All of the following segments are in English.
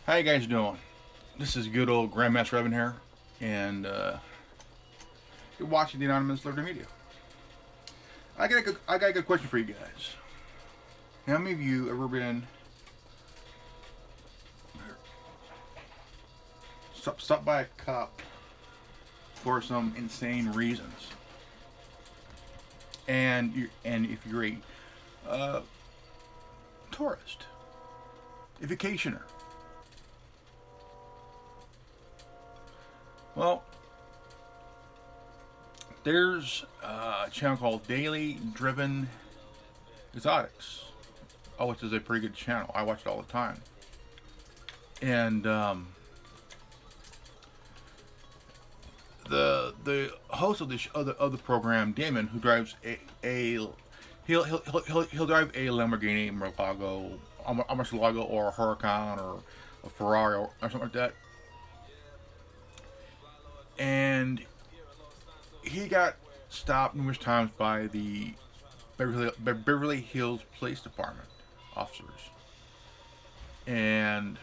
How you guys doing? This is good old Grandmaster Evan here, and you're watching the Anonymous Liberty Media. I got a good question for you guys. How many of you ever been stopped by a cop for some insane reasons, and if you're a tourist, a vacationer, well, there's a channel called Daily Driven Exotics, which is a pretty good channel. I watch it all the time. And the host of the program, Damon, who drives he'll drive a Lamborghini Murcielago, a Murcielago or a Huracan or a Ferrari or something like that. And he got stopped numerous times by the Beverly Hills Police Department officers, and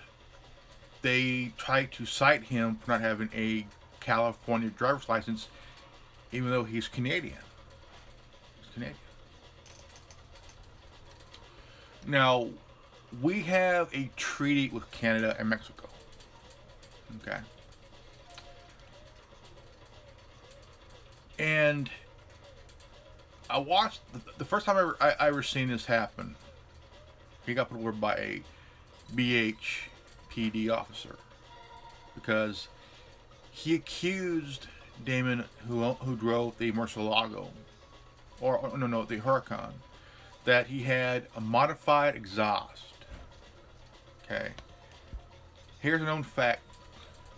they tried to cite him for not having a California driver's license, even though he's Canadian. He's Canadian. Now, we have a treaty with Canada and Mexico. Okay. And I watched the first time I ever seen this happen. He got put over by a BHPD officer because he accused Damon, who drove the Murcielago, or no, the Huracan, that he had a modified exhaust. Okay. Here's a known fact,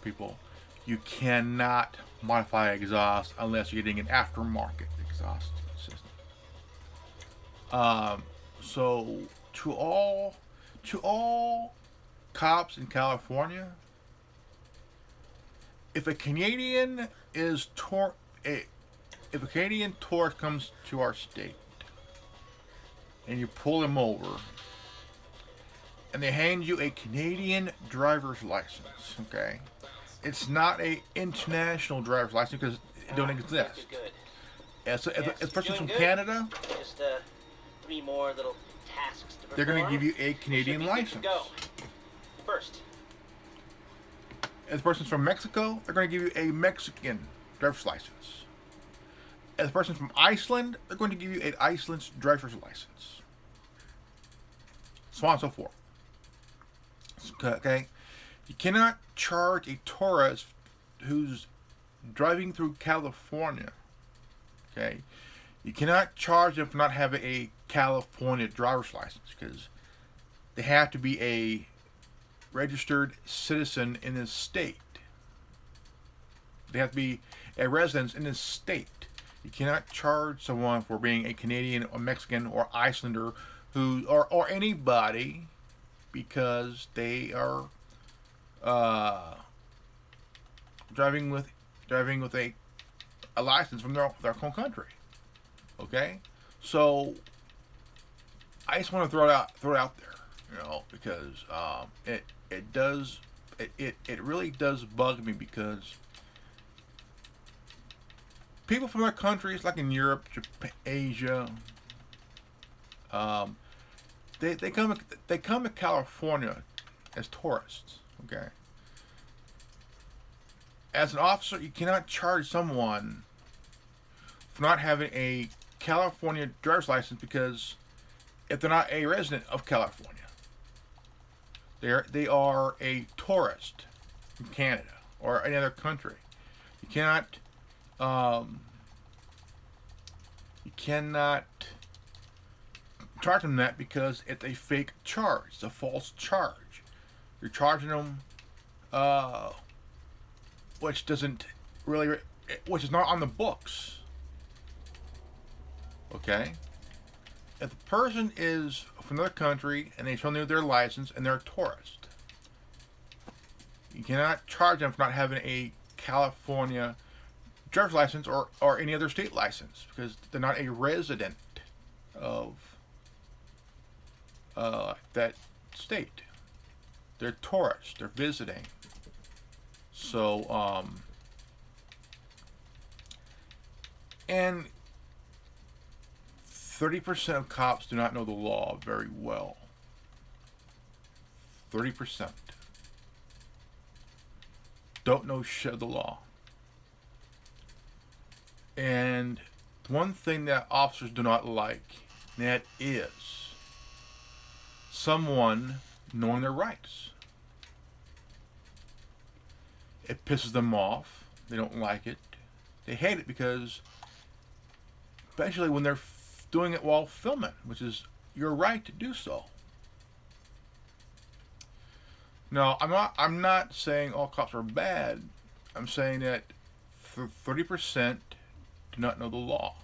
people. You cannot modify exhaust unless you're getting an aftermarket exhaust system. So to all cops in California, if a Canadian tourist comes to our state and you pull him over and they hand you a Canadian driver's license, okay? It's not a international driver's license because it don't exist. Good. Yeah, so if a person's from Good. Canada, Just 3 more little tasks to perform. they're going to give you a Canadian license. Go. First. If the person's from Mexico, they're going to give you a Mexican driver's license. If the person's from Iceland, they're going to give you an Iceland's driver's license. So on and so forth. Okay? You cannot charge a tourist who's driving through California. Okay? You cannot charge them for not having a California driver's license because they have to be a registered citizen in this state. They have to be a resident in this state. You cannot charge someone for being a Canadian or Mexican or Icelander or anybody because they are driving with a license from their home country. Okay, so I just want to throw it out there, because it really does bug me because people from other countries like in Europe, Japan, Asia, they come to California as tourists. Okay. As an officer, you cannot charge someone for not having a California driver's license because if they're not a resident of California, they are a tourist from Canada or any other country. You cannot charge them that because it's a fake charge. It's a false charge. You're charging them, which is not on the books. Okay? If the person is from another country and they show you their license and they're a tourist, you cannot charge them for not having a California driver's license or any other state license because they're not a resident of that state. They're tourists. They're visiting. So, and 30% of cops do not know the law very well. 30% don't know shit of the law. And one thing that officers do not like, that is someone knowing their rights. It pisses them off. They don't like it. They hate it because, especially when they're doing it while filming, which is your right to do so. No, I'm not saying all cops are bad. I'm saying that 30% do not know the law,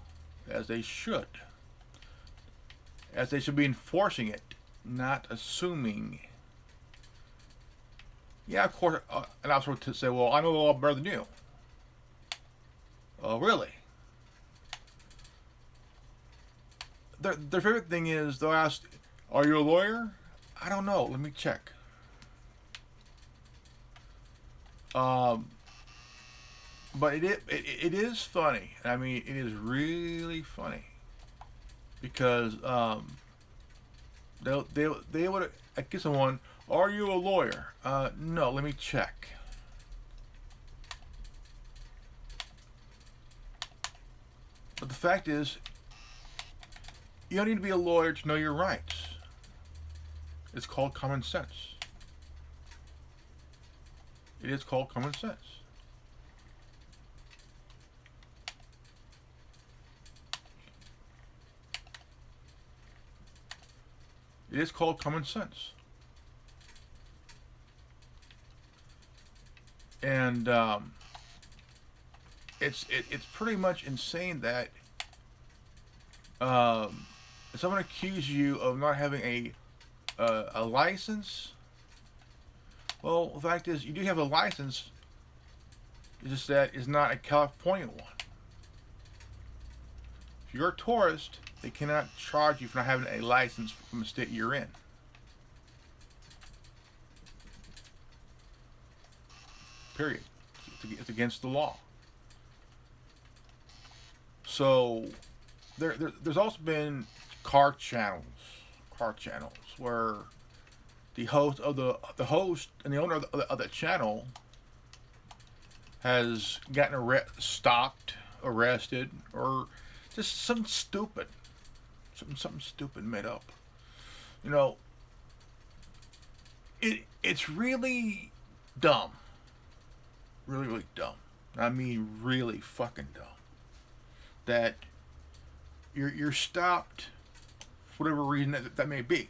as they should. As they should be enforcing it, not assuming. Yeah, of course, an officer would say, well, I know the law better than you. Oh, really? Their favorite thing is they'll ask, are you a lawyer? I don't know. Let me check. But it is funny. I mean, it is really funny because they would get someone. Are you a lawyer? No. Let me check. But the fact is, you don't need to be a lawyer to know your rights. It's called common sense. It is called common sense. It is called common sense. And it's pretty much insane that if someone accuses you of not having a license, well, the fact is you do have a license. It's just that it's not a California one. If you're a tourist, they cannot charge you for not having a license from the state you're in. Period. It's against the law. So there's also been car channels where the host and the owner of the channel has gotten stopped, arrested, or just something stupid made up. You know, it's really dumb. Really dumb. I mean, really fucking dumb. That you're stopped for whatever reason that may be.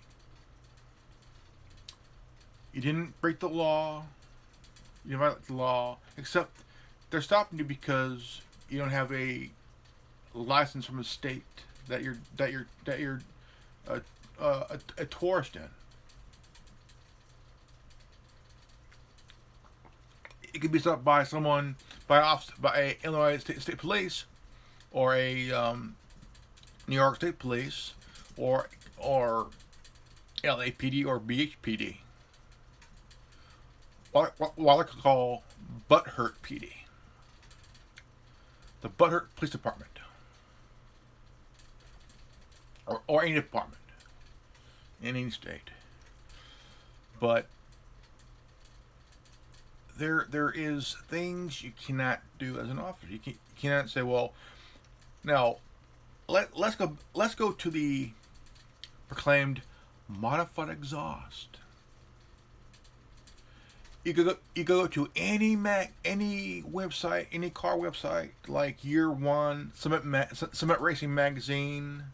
You didn't break the law. You didn't violate the law, except they're stopping you because you don't have a license from a state that you're a tourist in. It could be stopped by someone, by a Illinois State Police, or a New York State Police, or LAPD or BHPD. What I could call Butthurt PD. The Butthurt Police Department. Or any department. In any state. But there is things you cannot do as an officer. You cannot say, well, now let's go to the proclaimed modified exhaust. You could go to any website, any car website, like Year One, Summit Racing Magazine,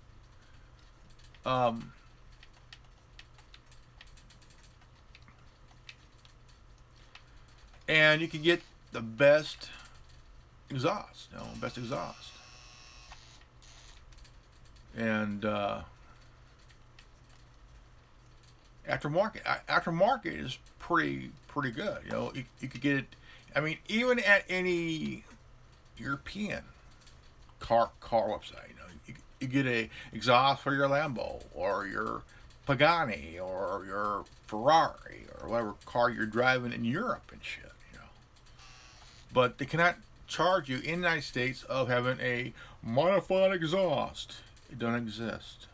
and you can get the best exhaust, best exhaust, and aftermarket is pretty good. You could get it. I mean, even at any European car website, you get a exhaust for your Lambo or your Pagani or your Ferrari or whatever car you're driving in Europe and shit, you know. But they cannot charge you in the United States of having a modified exhaust. It don't exist.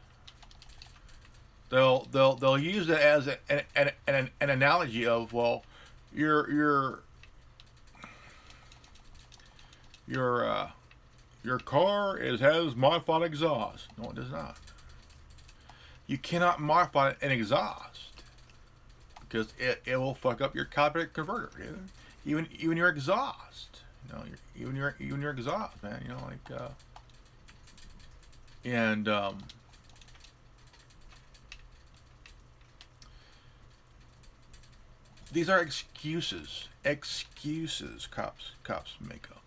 They'll use it as an analogy of, well, your your your car has modified exhaust. No, it does not. You cannot modify an exhaust because it will fuck up your carburetor converter. Even your exhaust. You know, even your exhaust, man. You know, like and these are excuses. Excuses cops make up.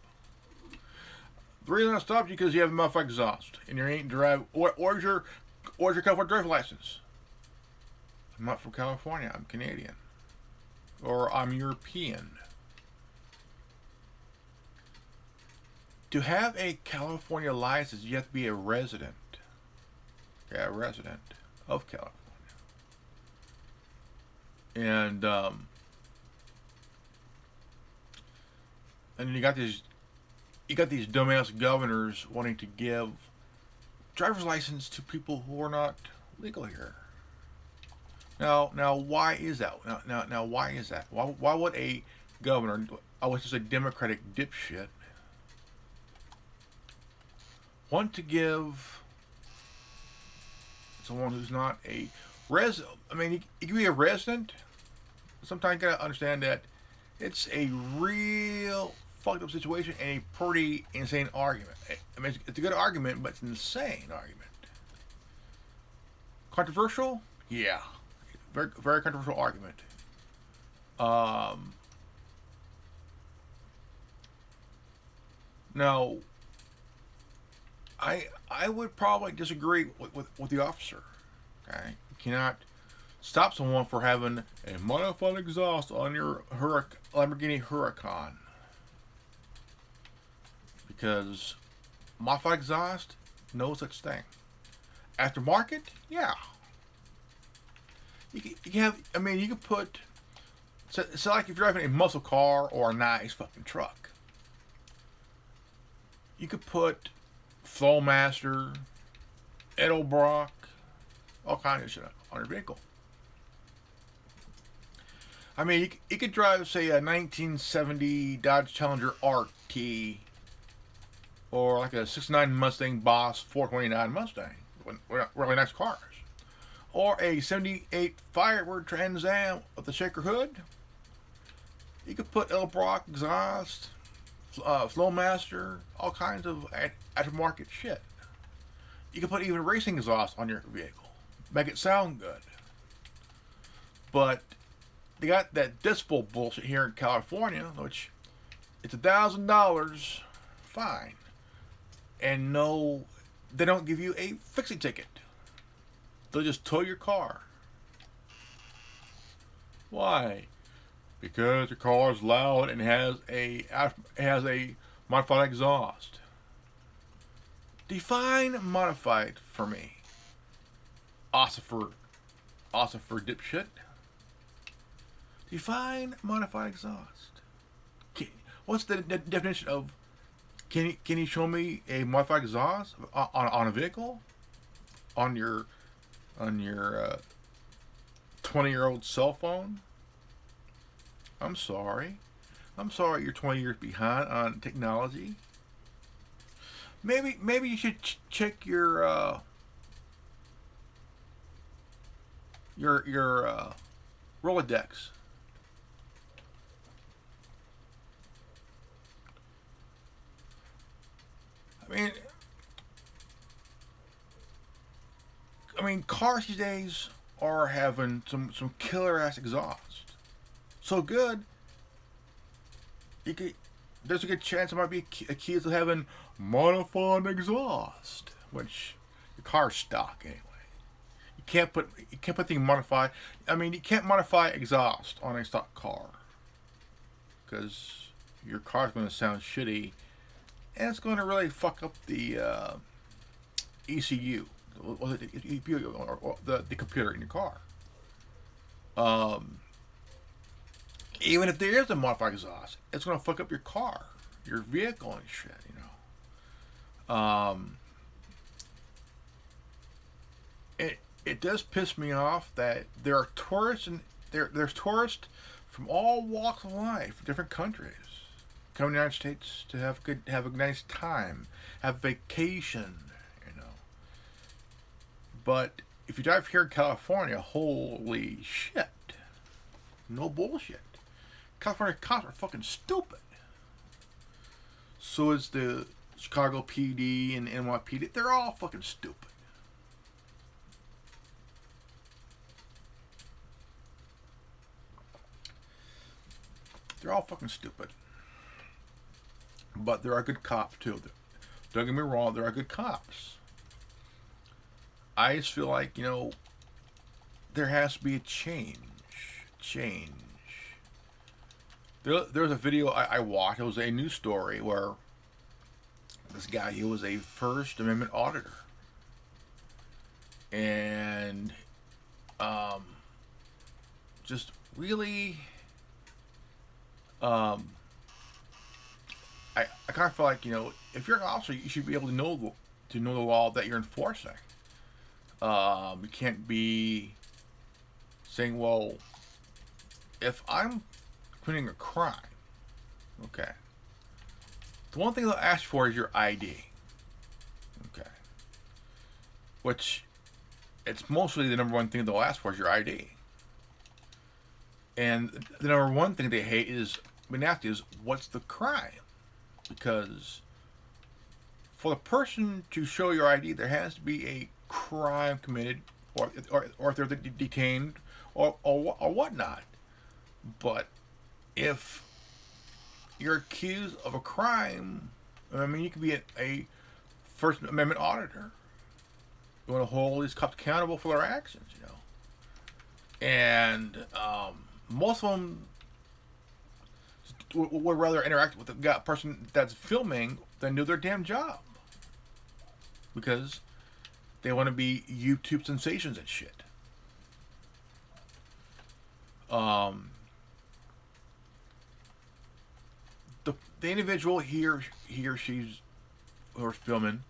The reason I stopped you because you have a modified exhaust and you ain't drive. Where's your California driver's license? I'm not from California. I'm Canadian, or I'm European. To have a California license, you have to be a resident. Yeah, a resident of California. And you got these dumbass governors wanting to give driver's license to people who are not legal here. Now, why is that? Now, why is that? Why would a governor, I was just a Democratic dipshit, want to give someone who's not a resident? I mean, you can be a resident. Sometimes you gotta understand that it's a real fucked up situation and a pretty insane argument. I mean, it's a good argument, but it's an insane argument. Controversial? Yeah. Very, very controversial argument. Now, I would probably disagree with the officer. Okay? You cannot stop someone for having a modified exhaust on your Lamborghini Huracan. Because modified exhaust, no such thing. Aftermarket, yeah. You can have, I mean, you can put, so like if you're driving a muscle car or a nice fucking truck, you could put Flowmaster, Edelbrock, all kinds of shit on your vehicle. I mean, you could drive, say, a 1970 Dodge Challenger RT, or like a 69 Mustang Boss 429 Mustang. Really nice cars. Or a 78 Firebird Trans Am with the shaker hood. You could put Edelbrock exhaust, Flowmaster, all kinds of aftermarket shit. You could put even racing exhaust on your vehicle. Make it sound good. But they got that decibel bullshit here in California, which it's $1,000 fine. And no, they don't give you a fixing ticket. They'll just tow your car. Why? Because your car is loud and has a modified exhaust. Define modified for me. Ossifer dipshit. Define modified exhaust. What's the definition of? Can you show me a modified exhaust on a vehicle? On your 20-year-old cell phone? I'm sorry. You're 20 years behind on technology. Maybe you should check your Rolodex. I mean, cars these days are having some killer ass exhaust. So good, there's a good chance it might be accused of having modified exhaust, which the car's stock anyway. You can't put the modified. I mean, you can't modify exhaust on a stock car because your car's going to sound shitty, and it's going to really fuck up the ECU. or the CPU or the computer in your car. Um, Even if there is a modified exhaust, it's gonna fuck up your car, your vehicle and shit. It does piss me off that there are tourists and there's tourists from all walks of life, different countries, come to the United States to have a nice time, have vacation, you know. But if you drive here in California, holy shit, no bullshit. California cops are fucking stupid. So is the Chicago PD and NYPD. They're all fucking stupid. They're all fucking stupid. But there are good cops too. Don't get me wrong, there are good cops. I just feel like, there has to be a change. There was a video I watched. It was a news story where this guy, he was a First Amendment auditor. And just really I kind of feel like, if you're an officer, you should be able to know the law that you're enforcing. You can't be saying, well, if I'm committing a crime, okay, the one thing they'll ask for is your ID, okay, which it's mostly the number one thing they'll ask for is your ID. And the number one thing they hate is, when asked, is what's the crime? Because for the person to show your ID, there has to be a crime committed, or if they're detained, or whatnot. But if you're accused of a crime, I mean, you could be a First Amendment auditor. You want to hold these cops accountable for their actions, And most of them would rather interact with the person that's filming than do their damn job, because they want to be YouTube sensations and shit. The individual he or she's who are filming,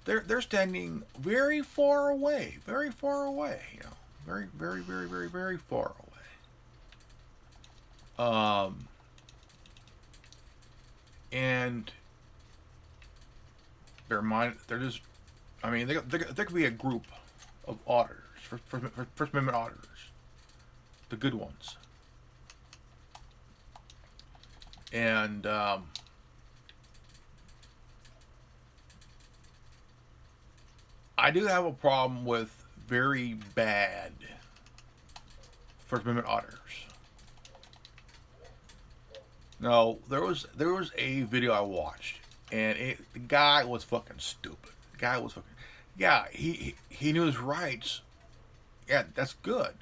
they're standing very far away, very far away, very, very, very, very, very far away. And they're just, I mean, there could be a group of auditors, First Amendment auditors, the good ones. And I do have a problem with very bad First Amendment auditors. No, there was a video I watched, and the guy was fucking stupid. The guy was fucking, yeah, he knew his rights. Yeah, that's good.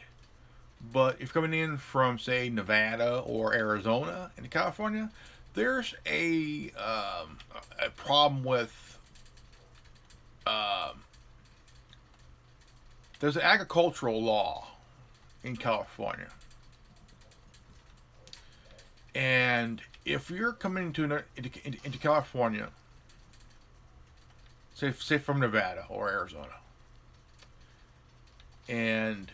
But if you're coming in from, say, Nevada or Arizona into California, there's a problem with there's an agricultural law in California. And if you're coming into California, say from Nevada or Arizona, and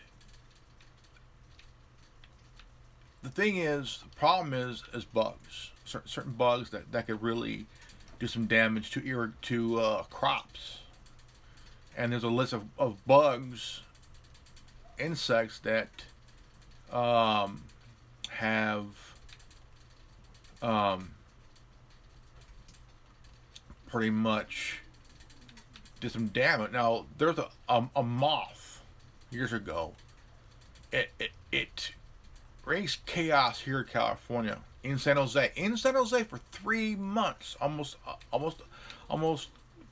the problem is bugs, certain bugs that could really do some damage to crops. And there's a list of bugs, insects that have pretty much did some damage. Now, there's a moth years ago. It raised chaos here in California, in San Jose. In San Jose for 3 months, almost a little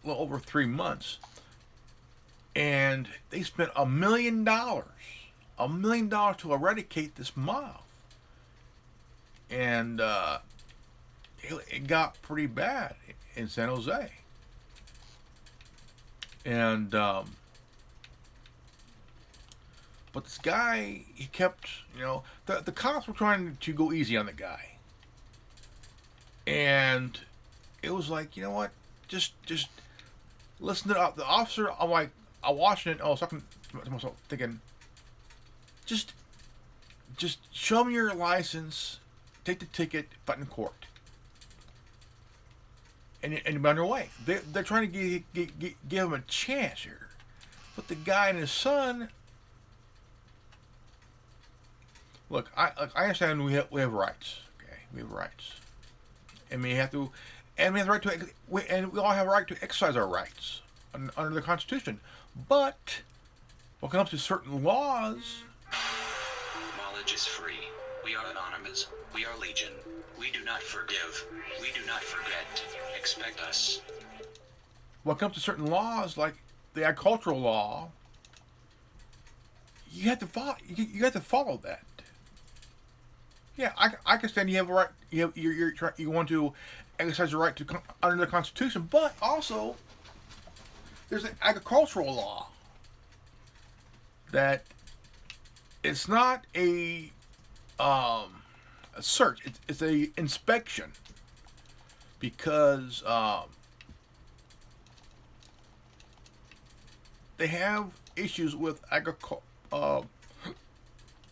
over 3 months. And they spent $1 million to eradicate this moth. And it got pretty bad in San Jose. And But this guy, he kept, the cops were trying to go easy on the guy. And it was like, you know what? Just listen to the officer. I'm like, I'm watching it. I was talking to myself, thinking, just show me your license, take the ticket, button court, and be on your way. They're trying to give him a chance here, but the guy and his son. Look, I understand we have rights. Okay, we have rights, and we have to, and we have the right to, and we all have a right to exercise our rights under the Constitution. But when it comes to certain laws, knowledge is free. We are anonymous. We are legion. We do not forgive. We do not forget. Expect us. when it comes to certain laws, like the agricultural law, you have to follow. You have to follow that. Yeah, I can stand. You have a right. You want to exercise your right to under the Constitution, but also there's an agricultural law that it's not a search. It's a inspection because they have issues with agriculture.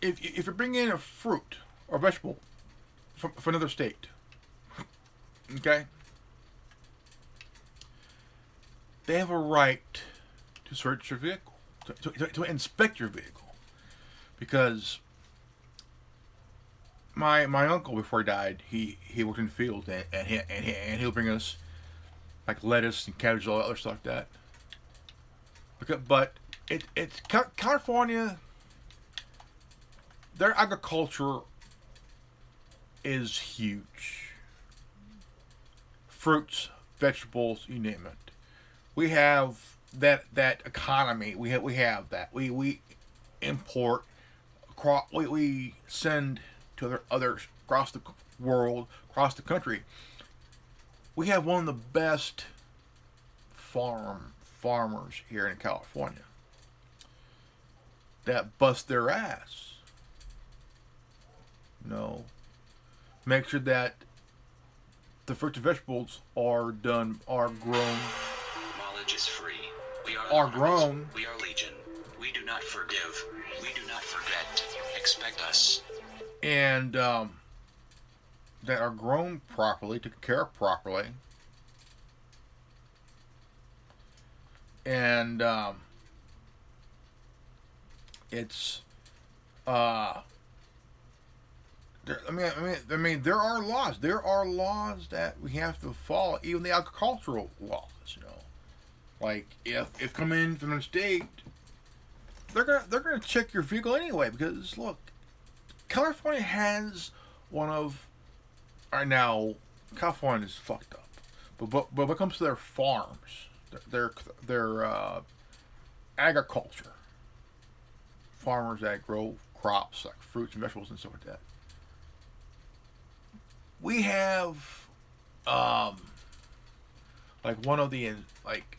If you're bringing in a fruit or vegetable from another state, okay, they have a right to search your vehicle, to inspect your vehicle, because my uncle, before he died, he worked in the field, and he'll bring us like lettuce and cabbage, all that other stuff like that. But it's California. Their agriculture is huge. Fruits, vegetables, you name it. We have that economy. We have that. We import we send to others across the world, across the country. We have one of the best farmers here in California that bust their ass. Make sure that the fruits and vegetables are grown. Knowledge is free. We are grown. We are legion. We do not forgive. We do not forget. Expect us. And that are grown properly, taken care of properly. And it's I mean, there are laws. There are laws that we have to follow, even the agricultural laws. Like if come in from the state, they're gonna check your vehicle anyway, because look, California has one of right now. California is fucked up, but when it comes to their farms, their agriculture, farmers that grow crops like fruits and vegetables and stuff like that. We have like one of the like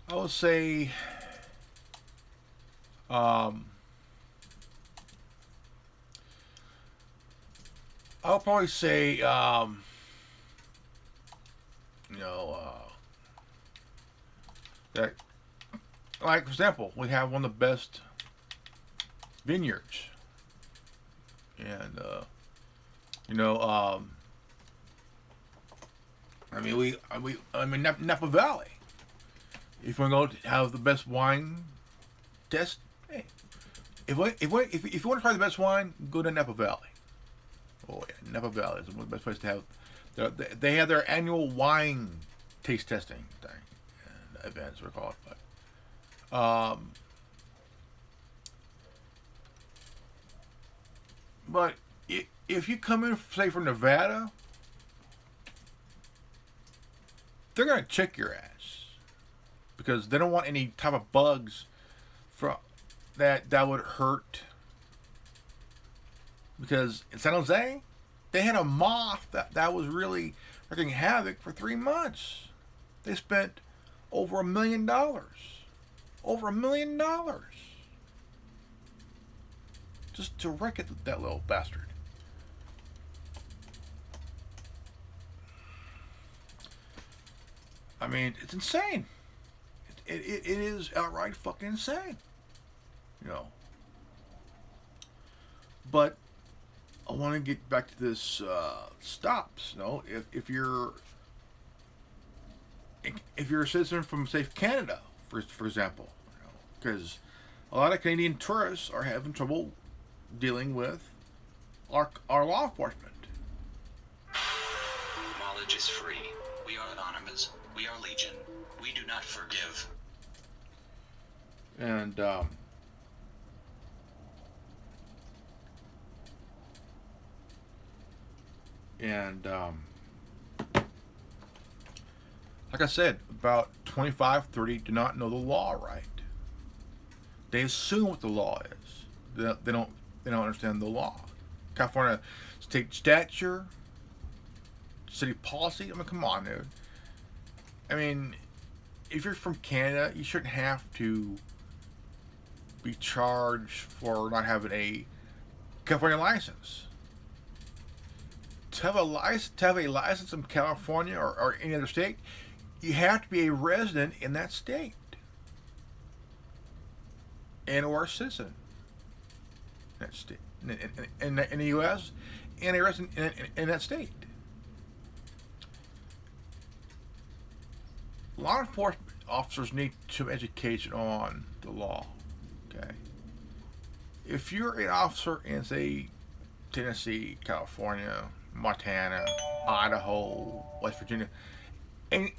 I would say I'll probably say that, like, for example, we have one of the best vineyards, and Napa Valley. If you want to go have the best wine test, hey, if you want to try the best wine, go to Napa Valley. Oh yeah, Napa Valley is one of the best places to have. They have their annual wine taste testing thing, and events we call it. But if you come in, say, from Nevada, they're gonna check your ass because they don't want any type of bugs from that would hurt. Because in San Jose, they had a moth that was really wreaking havoc for 3 months. They spent over $1 million. Over $1 million. just to wreck it, that little bastard. I mean, it's insane. It is outright fucking insane. You know. But I want to get back to this stops. You know, if you're a citizen from, say, Canada, for example, because a lot of Canadian tourists are having trouble dealing with our law enforcement. Knowledge is free. We are anonymous. We are legion. We do not forgive. And like I said, about 25, 30 do not know the law right. They assume what the law is. They don't understand the law. California state statute, city policy. I mean, come on, dude. I mean, if you're from Canada, you shouldn't have to be charged for not having a California license. To have a license in California or any other state, you have to be a resident in that state and or a citizen in that state, in the U.S. and a resident in that state. Law enforcement officers need some education on the law. Okay, if you're an officer in, say, Tennessee, California, Montana, Idaho, West Virginia, and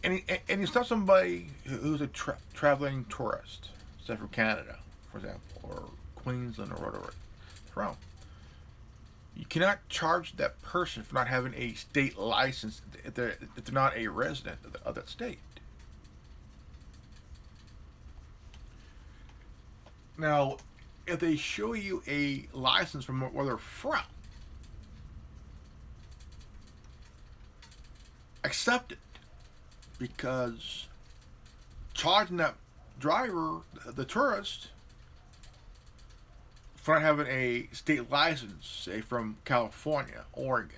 you stop somebody who's a traveling tourist, say from Canada, for example, or Queensland or whatever it's from, you cannot charge that person for not having a state license if they're not a resident of that state. Now, if they show you a license from where they're from, accept it, because charging that driver, the tourist, for not having a state license, say from California, Oregon,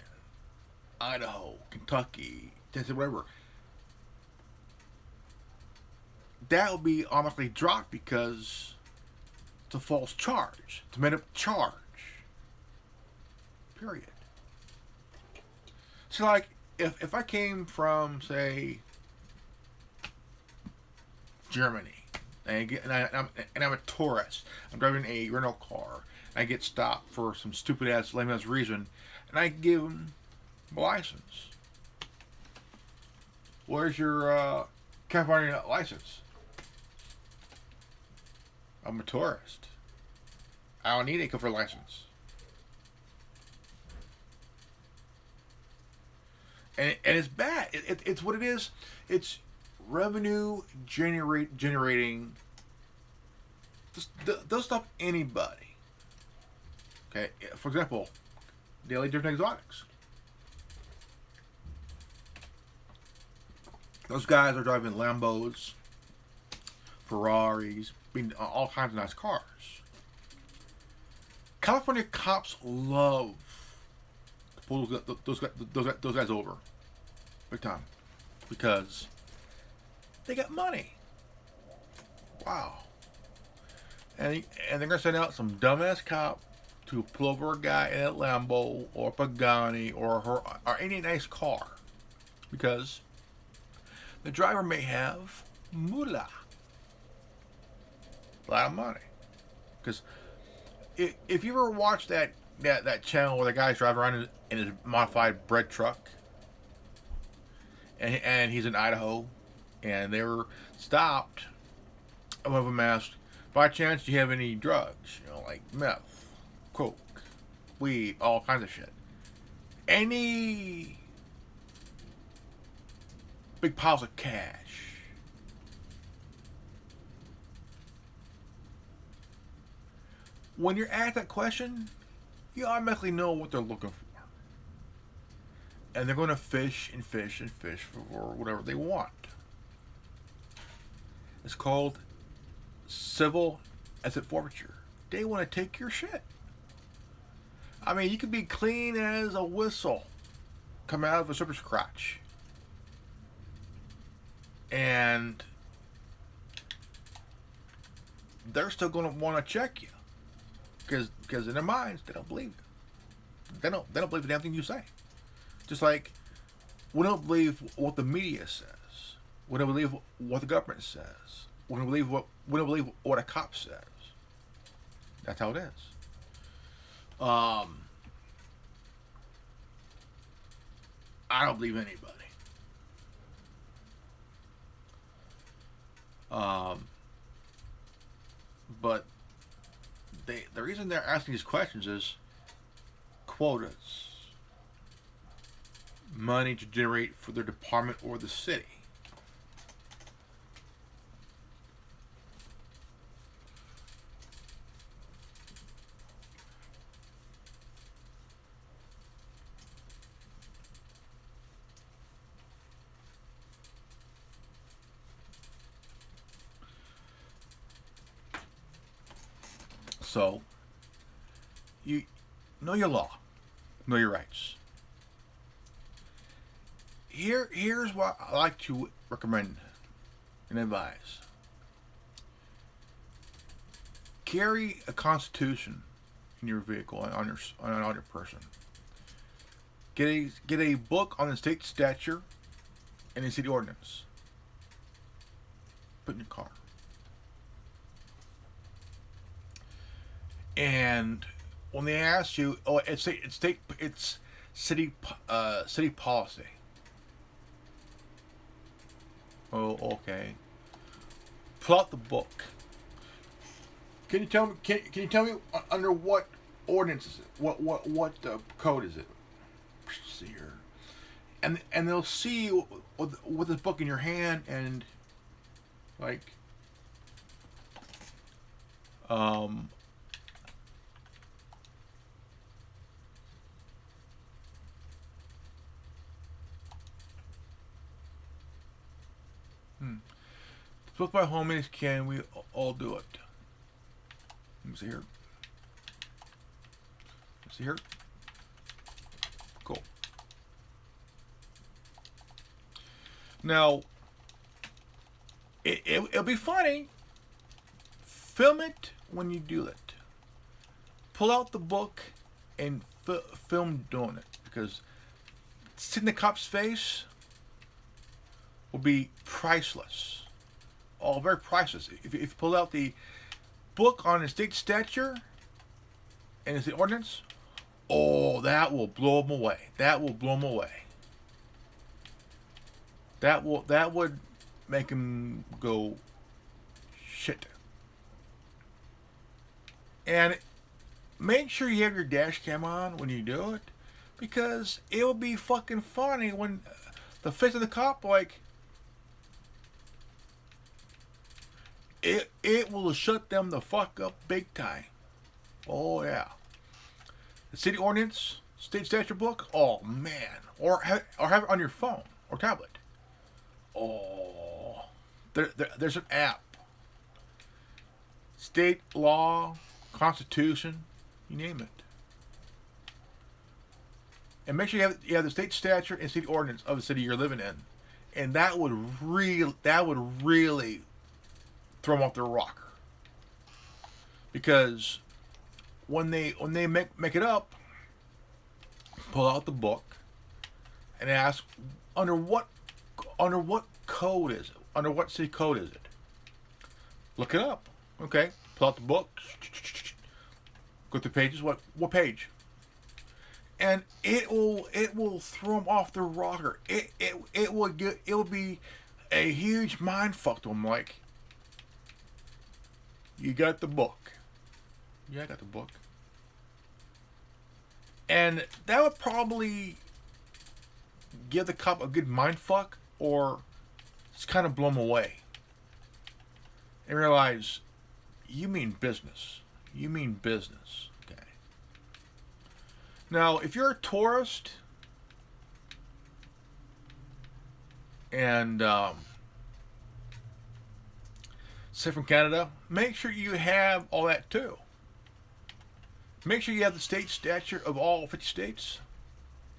Idaho, Kentucky, Tennessee, whatever, that will be automatically dropped because it's a false charge. It's a made up charge. Period. So, like, if I came from, say, Germany, and I'm a tourist, I'm driving a rental car, and I get stopped for some stupid ass, lame ass reason, and I give them my license. Where's your California license? I'm a tourist. I don't need a California license. And it's bad. It's what it is. It's revenue generating. They'll stop anybody. Okay, for example, Daily Different Exotics. Those guys are driving Lambos, Ferraris, all kinds of nice cars. California cops love to pull those guys over, big time, because they got money. Wow. And they're gonna send out some dumbass cop to pull over a guy in a Lambo or a Pagani or any nice car, because the driver may have moolah, a lot of money. Because if you ever watch that channel where the guy's driving around in his modified bread truck, and he's in Idaho, and they were stopped, one of them asked, by chance, do you have any drugs? You know, like meth, coke, weed, all kinds of shit. Any big piles of cash. When you're asked that question, you automatically know what they're looking for. And they're going to fish and fish and fish for whatever they want. It's called civil asset forfeiture. They want to take your shit. I mean, you could be clean as a whistle coming out of a super scratch. And they're still going to want to check you. Because in their minds, they don't believe you. They don't believe in anything you say. Just like we don't believe what the media says. We don't believe what the government says. We don't believe what a cop says. That's how it is. I don't believe anybody. But the reason they're asking these questions is quotas, money to generate for their department or the city. So, you know your law, know your rights. Here's what I like to recommend and advise. Carry a constitution in your vehicle on your person. Get a book on the state statute and the city ordinance. Put in your car. And when they ask you, oh, it's city policy. Oh, okay. Pull out the book. Can you tell me? Can you tell me under what ordinance is it? What code is it? See here, and they'll see you with this book in your hand and like Both my homies can we all do it? Let me see here. Let's see here. Cool. Now, it'll be funny. Film it when you do it. Pull out the book and film doing it, because seeing the cop's face will be priceless. Oh, very priceless. If you pull out the book on the state statute and it's the ordinance, oh, that will blow them away. That will blow them away. That would make them go shit. And make sure you have your dash cam on when you do it, because it will be fucking funny when the face of the cop, like, it will shut them the fuck up big time. Oh yeah. The city ordinance, state statute book. Oh man, or have it on your phone or tablet. Oh, there's an app. State law, constitution, you name it. And make sure you have the state statute and city ordinance of the city you're living in, and that would really throw them off their rocker. Because when they make it up, pull out the book and ask under what code is it? Under what city code is it? Look it up. Okay. Pull out the book. Go through pages. What page? And it will throw them off their rocker. It will be a huge mind fuck to them. Like, you got the book. Yeah, I got the book. And that would probably give the cop a good mind fuck, or just kind of blow them away. And realize, you mean business. You mean business. Okay. Now, if you're a tourist and say from Canada, make sure you have all that too. Make sure you have the state statute of all 50 states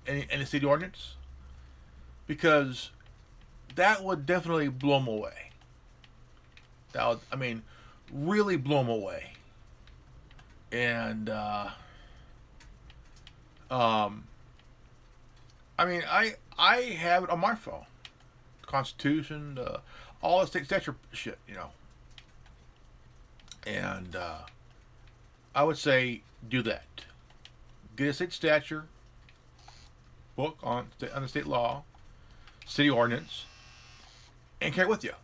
and the state ordinance, because that would definitely blow them away. That would, I mean, really blow them away. And I mean, I have it on my phone, Constitution, all the state statute shit, you know. And I would say do that. Get a state statute book on the state law, city ordinance, and carry it with you,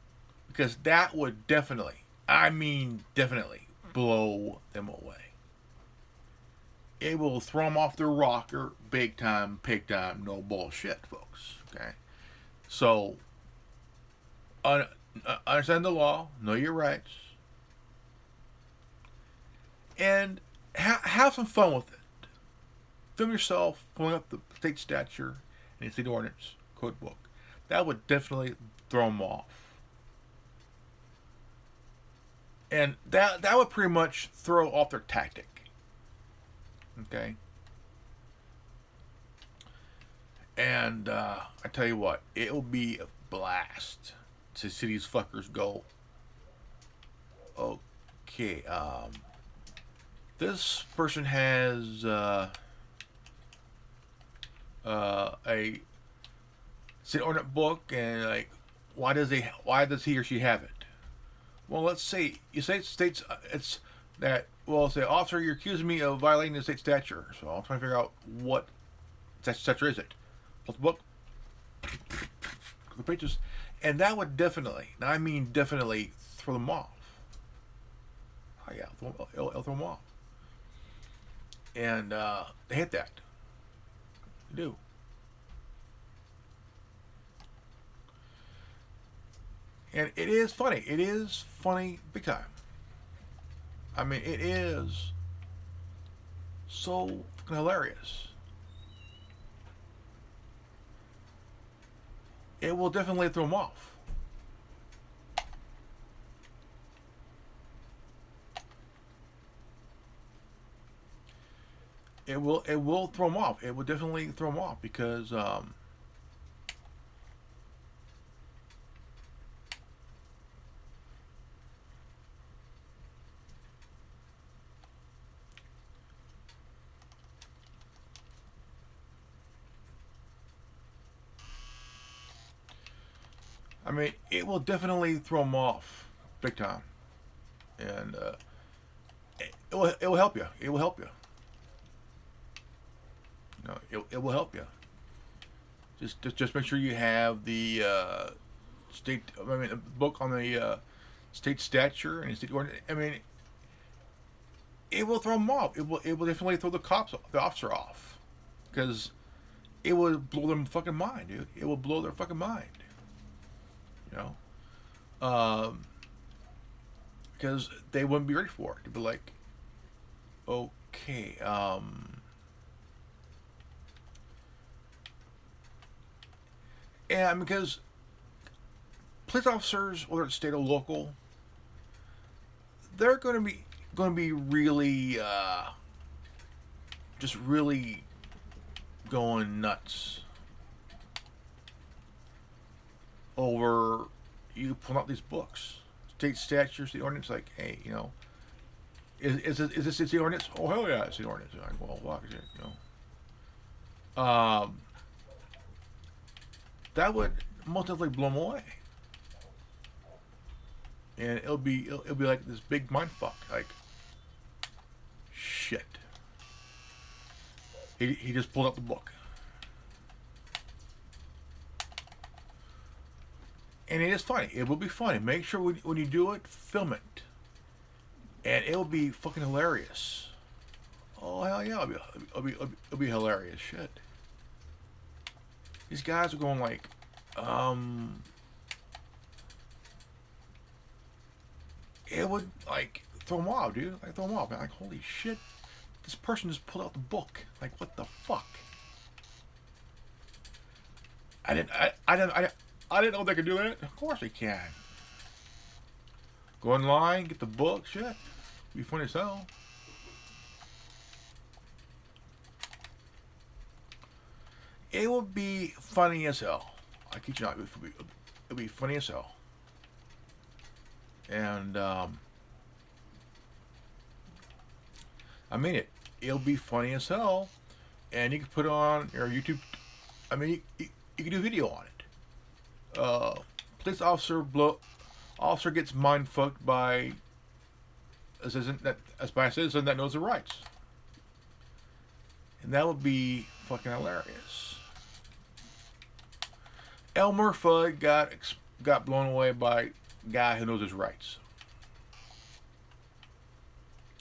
because that would definitely, I mean definitely, blow them away. It will throw them off their rocker big time, pig time, no bullshit, folks. Okay? So, understand the law, know your rights, and have some fun with it. Film yourself pulling up the state statute and the state ordinance code book. That would definitely throw them off. And that would pretty much throw off their tactic. Okay? And I tell you what, it will be a blast to see these fuckers go. Okay, this person has a state ordinance book, and like, why does he or she have it? Well, let's say you say it states it's that. Well, say, officer, you're accusing me of violating the state statute. So I'm trying to figure out what statute is it. Pull the book, the pages, and that would definitely, and I mean definitely, throw them off. Oh yeah, it'll throw them off. And they hate that. They do. And it is funny. It is funny big time. I mean, it is so fucking hilarious. It will definitely throw them off. It will throw them off. It will definitely throw them off, because I mean, it will definitely throw them off big time. And it will help you. It will help you. No, it will help you. Just make sure you have the book on the state statute and state ordinance. I mean, it will throw them off. It will definitely throw the officer off, because it will blow their fucking mind, dude. It will blow their fucking mind. You know, because they wouldn't be ready for it. They'd be like, okay, and because police officers, whether it's state or local, they're going to be really, just really going nuts over you pulling out these books, state statutes, the ordinance. Like, hey, you know, is this the ordinance? Oh hell yeah, it's the ordinance. Like, well, fuck it, you know. That would most definitely blow them away, and it'll be like this big mind fuck. Like, shit, he just pulled out the book. And it is funny. It will be funny. Make sure when you do it, film it. And it will be fucking hilarious. Oh, hell yeah. It'll be hilarious. Shit. These guys are going like, it would, like, throw them off, dude. Like, throw them off. Like, holy shit. This person just pulled out the book. Like, what the fuck? I didn't know they could do that. Of course they can. Go online, get the book, shit. Be funny as hell. It will be funny as hell. I kid you not, it'll be funny as hell. And I mean it. It'll be funny as hell, and you can put it on your YouTube. I mean, you can do video on it. Police officer gets mind fucked by a citizen that knows the rights, and that would be fucking hilarious. Elmer Fudd got blown away by a guy who knows his rights.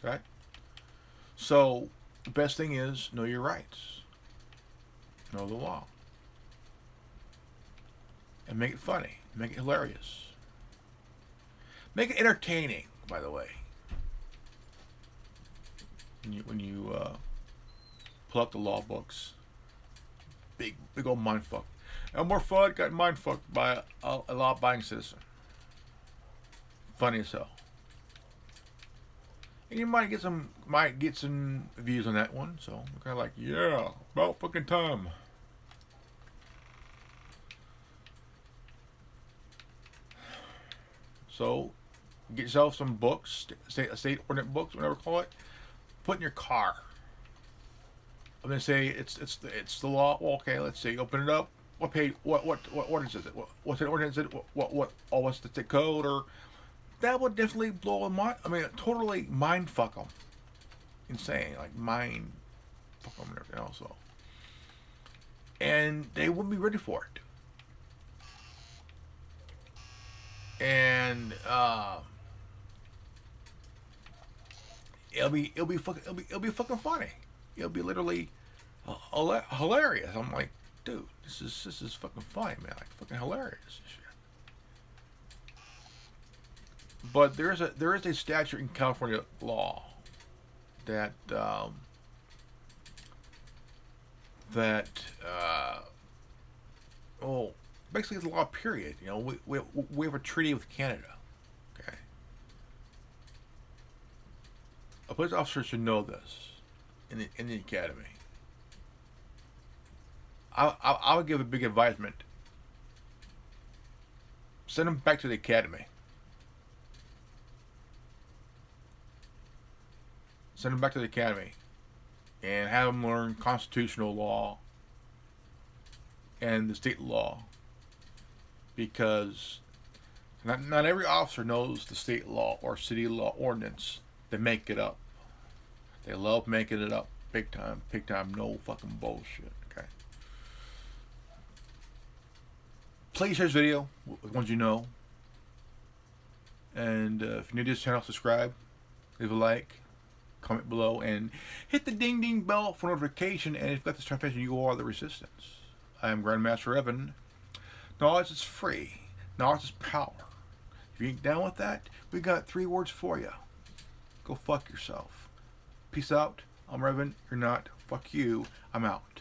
Right? So the best thing is know your rights, know the law, and make it funny, make it hilarious, make it entertaining. By the way, when you pull out the law books, big old mindfuck. Elmer Fudd got mindfucked by a law-abiding citizen. Funny as hell. And you might get some views on that one, so we're kind of like, yeah, about fucking time. So, get yourself some books, state ordinance books, whatever you call it. Put in your car. I'm gonna say it's the law. Well, okay, let's see. Open it up. What page? What ordinance is it? What's the ordinance? Is it? What's the code? Or that would definitely blow them mind. I mean, totally mind fuck them. Insane, like mind fuck them and everything else. So, and they wouldn't be ready for it. And it'll be fucking funny. It'll be literally hilarious. I'm like, dude, this is fucking funny, man. Like fucking hilarious and shit. But there is a statute in California law that basically the law. Period. You know, we have a treaty with Canada. Okay, a police officer should know this in the academy. I would give a big advisement. Send them back to the academy. Send them back to the academy and have them learn constitutional law and the state law, because not every officer knows the state law or city law ordinance. They make it up. They love making it up. Big time, no fucking bullshit. Okay. Please share this video with ones you know. And if you're new to this channel, subscribe, leave a like, comment below, and hit the ding ding bell for notification. And if you've got this transmission, you are the resistance. I am Grandmaster Evan. Knowledge is free. Knowledge is power. If you ain't down with that, we got 3 words for you. Go fuck yourself. Peace out. I'm Evan. You're not. Fuck you. I'm out.